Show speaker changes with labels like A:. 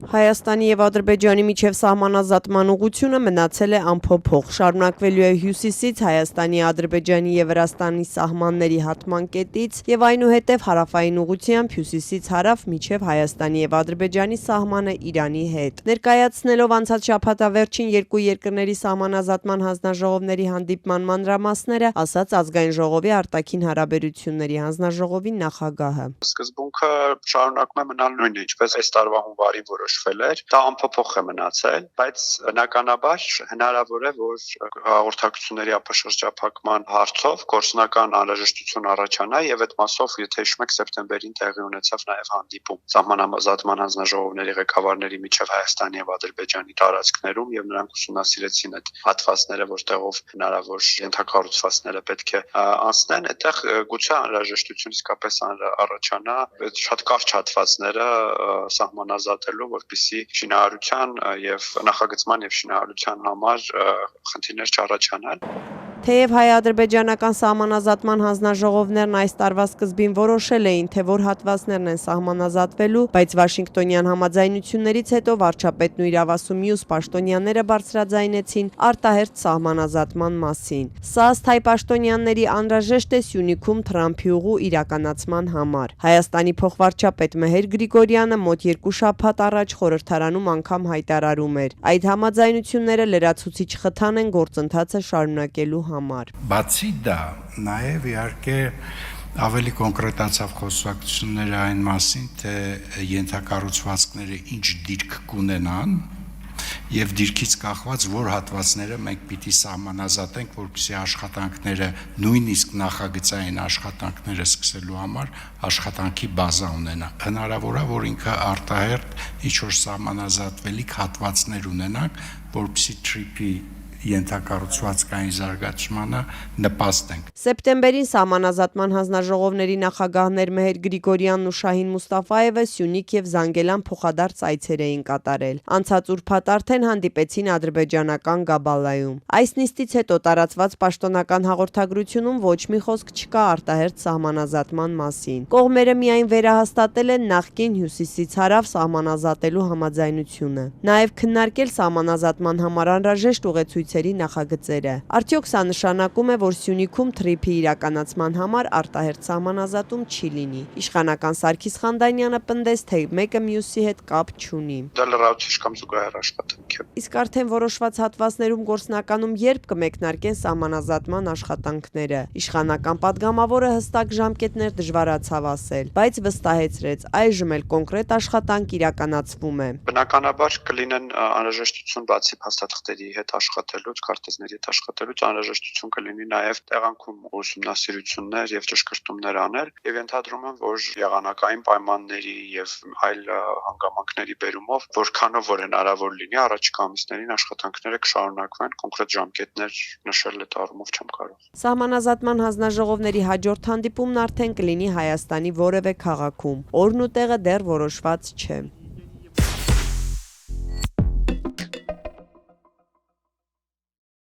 A: Հայաստանի և Ադրբեջանի միջև սահմանազատման ուղղությունը մնացել է անփոփոխ, շարունակվելու է հյուսիսից Հայաստանի, Ադրբեջանի և Վրաստանի սահմանների հատման կետից և այնուհետև հարավային ուղղությամբ հյուսիսից հարավ մինչև Հայաստանի և Ադրբեջանի սահմանը Իրանի հետ։ Ներկայացնելով անցած շաբաթավերջին երկու երկրների սահմանազատման հանձնաժողովների հանդիպման մանրամասները, ասաց Ազգային ժողովի արտաքին հարաբերությունների հանձնաժողովի նախագահը։
B: Սկզբունքը շարունակում է մնալ նույնը, ինչպես այս տարվա հունվարին որոշվել էր, դա անփոփոխ է մնացել, բայց բնականաբար հնարավոր է, որ հաղորդակցությունների ապաշրջափակման հարցով գործնական անհրաժեշտություն առաջանա եւ այդ մասով, եթե հիշում եք, սեպտեմբերին տեղի ունեցավ նաեւ հանդիպում սահմանազատման հանձնաժողովների ղեկավարների միջև Հայաստանի եւ Ադրբեջանի տարածքներում եւ նրանք ուսումնասիրեցին այդ հատվածները, որտեղով հնարավոր ենթակառուցվածքները պետք է անցնեն, այդտեղ գուցե անհրաժեշտություն իսկապես առաջանա այդ շատ կարճ հատվածները սահմանազատելու, որպեսզի շինարարության եւ նախագծման եւ շինարարության համար խնդիրներ չառաջանան։
A: Թեև հայ-ադրբեջանական սահմանազատման հանձնաժողովներն այս տարվա սկզբին որոշել էին, թե որ հատվածներն են սահմանազատվելու, բայց Վաշինգտոնյան համաձայնություններից հետո վարչապետն ու իրավասու մյուս պաշտոնյաները բարձրաձայնեցին արտահերթ սահմանազատման մասին։ Սա ըստ հայ պաշտոնյաների անհրաժեշտ է Սյունիքում Թրամփի ուղու իրականացման համար։ Հայաստանի փոխվարչապետ Մեհեր Գրիգորյանը մոտ 2 շաբաթ առաջ խորհրդարանում անգամ հայտարարում էր. այդ համաձայնությունները լրացուցիչ խթան են գործընթացը շարունակելու համար։
C: Բացի դա, նաև իհարկե ավելի կոնկրետացավ խոսակցությունները այն մասին, թե ենթակառուցվածքները ինչ դիրք կունենան եւ դիրքից կախված որ հատվածները մենք պիտի սահմանազատենք, որպեսզի աշխատանքները, նույնիսկ նախագծային աշխատանքները սկսելու համար աշխատանքի բազա ունենա։ Հնարավոր է, որ ինքը արտահերթ ինչ-որ սահմանազատվելիք հատվածներ ունենանք, որպեսզի TRIP-ի ենթակառուցվածքային զարգացմանը նպաստենք։
A: Սեպտեմբերին սահմանազատման հանձնաժողովների նախագահներ Մեհեր Գրիգորյանն ու Շահին Մուստաֆաևը Սյունիք եւ Զանգելան փոխադարձ այցեր էին կատարել։ Անցած ուրբաթ արդեն հանդիպեցին ադրբեջանական Գաբալայում։ Այս նիստից հետո տարածված պաշտոնական հաղորդագրությունում ոչ մի խոսք չկա արտահերթ սահմանազատման մասին։ Կողմերը միայն վերահաստատել են նախկին հյուսիսից հարավ սահմանազատելու համաձայնությունը։ Նաեւ քննարկել սահմանազատման համար անհրաժեշտ ուղեցույցերի նախագծերը։ Արդյոք սա նշանակում է, որ Սյունիքում TRIP-ի իրականացման համար արտահերթ սահմանազատում չի լինի։ Իշխանական Սարգիս Խանդանյանը պնդեց, թե մեկը մյուսի հետ կապ չունի։
B: Դա լրացուցիչ կամ զուգահեռ աշխատանք է։
A: Իսկ արդեն որոշված հատվածներում գործնականում երբ կմեկնարկեն սահմանազատման աշխատանքները։ Իշխանական падգամավորը հստակ ժամկետներ դժվարացավ ասել, բայց վստահեցրեց, այժմ էլ կոնկրետ աշխատանք իրականացվում է։
B: Բնականաբար կլինեն անհրաժեշտություն բացի փաստաթղթերի հետ աշխատելուց, քարտեզների հետ աշխատելուց, անհրաժեշտություն կլինի նաև տեղանքում ուսումնասիրություններ եւ ճշգրտումներ անել եւ ենթադրում եմ, որ եղանակային պայմանների եւ այլ հանգամանքների բերումով որքանով որ հնարավոր լինի առաջիկա ամիսներին աշխատանքները կշարունակվեն, կոնկրետ ժամկետներ նշել այդ առումով չեմ կարող։
A: Սահմանազատման հանձնաժողովների հաջորդ հանդիպումն արդեն կլինի Հայաստանի որևէ քաղաքում։ Օրն ու տեղը դեռ որոշված չէ։